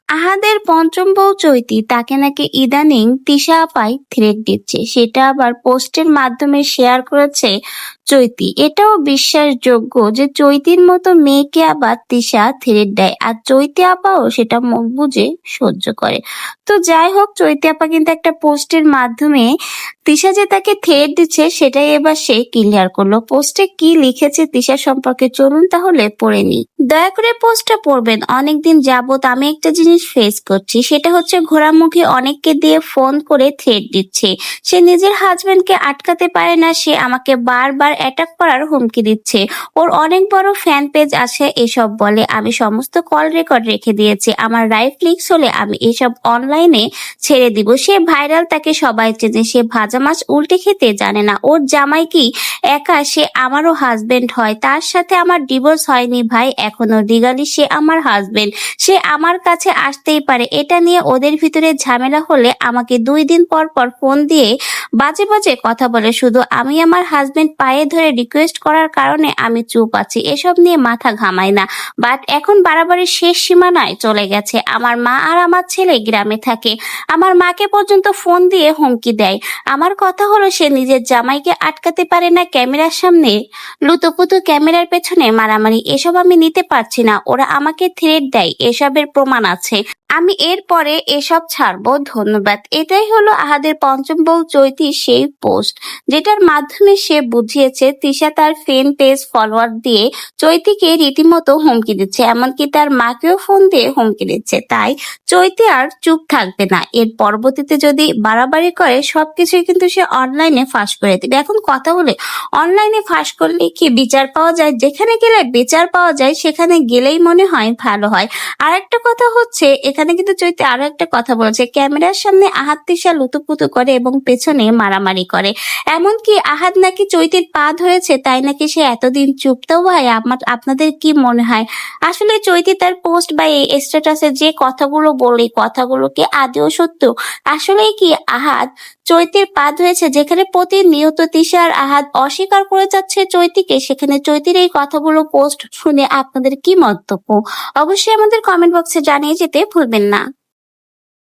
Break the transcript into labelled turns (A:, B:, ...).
A: আহাদের পঞ্চম বউ চৈতি তাকে নাকি ইদানিং তিশা আপাই থ্রেট দিচ্ছে, সেটা আবার পোস্টের মাধ্যমে শেয়ার করেছে চৈতি। এটাও বিশ্বাসযোগ্য যে চৈতির মতো মেয়েকে আবার তিশা থ্রেট দেয়, আর চৈতি আপাও সেটা মুখ বুজে সহ্য করে। তো যাই হোক, চৈতি আপা কিন্তু একটা পোস্টের মাধ্যমে তিশা যে তাকে থ্রেট দিচ্ছে সেটাই এবার সে ক্লিয়ার করলো। পোস্টে কি লিখেছে তিশা সম্পর্কে চলুন তাহলে পড়ে নিই। দয়া করে পোস্টটা পড়বেন। অনেকদিন যাবত আমি একটা জিনিস ফেস করছি, সেটা হচ্ছে ঘোড়ামুখী অনেককে দিয়ে ফোন করে থ্রেট দিচ্ছে। সে নিজের হাজবেন্ডকে আটকাতে পারে না, সে আমাকে বারবার অ্যাটাক করার হুমকি দিচ্ছে। ওর অনেক বড় ফ্যান পেজ আছে। এসব বলে আমি সমস্ত কল রেকর্ড রেখে দিয়েছি। আমার রাইট ক্লিকস হলে আমি এসব অনলাইনে ছেড়ে দিব। সে ভাইরাল, তাকে সবাই চেনে। সে ভাজা মাছ উল্টে খেতে জানে না। ওর জামাই কি একা? সে আমারও হাজবেন্ড হয়। তার সাথে আমার ডিভোর্স হয়নি ভাই এখনো। লিগালি সে আমার হাজবেন্ড। সে আমার কাছে আসতেই পারে। এটা নিয়ে ওদের ভিতরে ঝামেলা হলে আমাকে 2 দিন পর পর ফোন দিয়ে বাজে বাজে কথা বলে। শুধু আমি আমার হাজবেন্ড পায়ে ধরে রিকোয়েস্ট করার কারণে আমি চুপ আছি। এসব নিয়ে মাথা ঘামাই না। বাট এখন বাড়াবাড়ি শেষ সীমানায় চলে গেছে। আমার মা আর আমার ছেলে গ্রামে থাকে। আমার মাকে পর্যন্ত ফোন দিয়ে হুমকি দেয়। আমার কথা হলো, সে নিজের জামাইকে আটকাতে পারে না, ক্যামেরার সামনে লুতুপুতু, ক্যামেরার পেছনে মারামারি। এসব আমি নিতে পারছি না। ওরা আমাকে থ্রেট দেয়, এসবের প্রমাণ আছে। আমি এরপরে এসব ছাড়বো। ধন্যবাদ। এটাই হলো আহাদের পঞ্চম বউ চৈতির সেই পোস্ট, যেটার মাধ্যমে সে বুঝিয়েছে তিশা তার ফ্যান পেজ ফলোয়ার দিয়ে চৈতিকে রীতিমতো হুমকি দিচ্ছে, এমনকি তার মাকেও ফোন দিয়ে হুমকি দিচ্ছে। তাই চৈতি আর চুপ থাকবে না। এর পরবর্তীতে যদি বাড়াবাড়ি করে সবকিছুই কিন্তু সে অনলাইনে ফাঁস করে দিবে। এখন কথা হলে, অনলাইনে ফাঁস করলে কি বিচার পাওয়া যায়? যেখানে গেলে বিচার পাওয়া যায় সেখানে গেলেই মনে হয় ভালো হয়। আর একটা কথা হচ্ছে, এখানে কিন্তু চৈতি আরো একটা কথা বলেছে, ক্যামেরার সামনে আহাদ তিশা লুতুপুতু করে এবং পেছনে মারামারি করে। এমনকি আহাদ নাকি চৈতির পা ধরেছে, তাই নাকি সে এতদিন চুপ। তো ভাই, আপনাদের কি মনে হয় আসলে চৈতি তার পোস্ট বা এই স্ট্যাটাসে যে কথাগুলো বলে, কথাগুলো কি আদৌ সত্য? আসলেই কি আহাদ চৈতির পা ধরেছে? যেখানে প্রতিনিয়ত তিশা আর আহাদ অস্বীকার করে যাচ্ছে চৈতিকে, সেখানে চৈতির এই কথাগুলো পোস্ট শুনে আপনাদের কি মন্তব্য? অবশ্যই আমাদের কমেন্ট বক্সে জানিয়ে যেতে ভুলবেন না।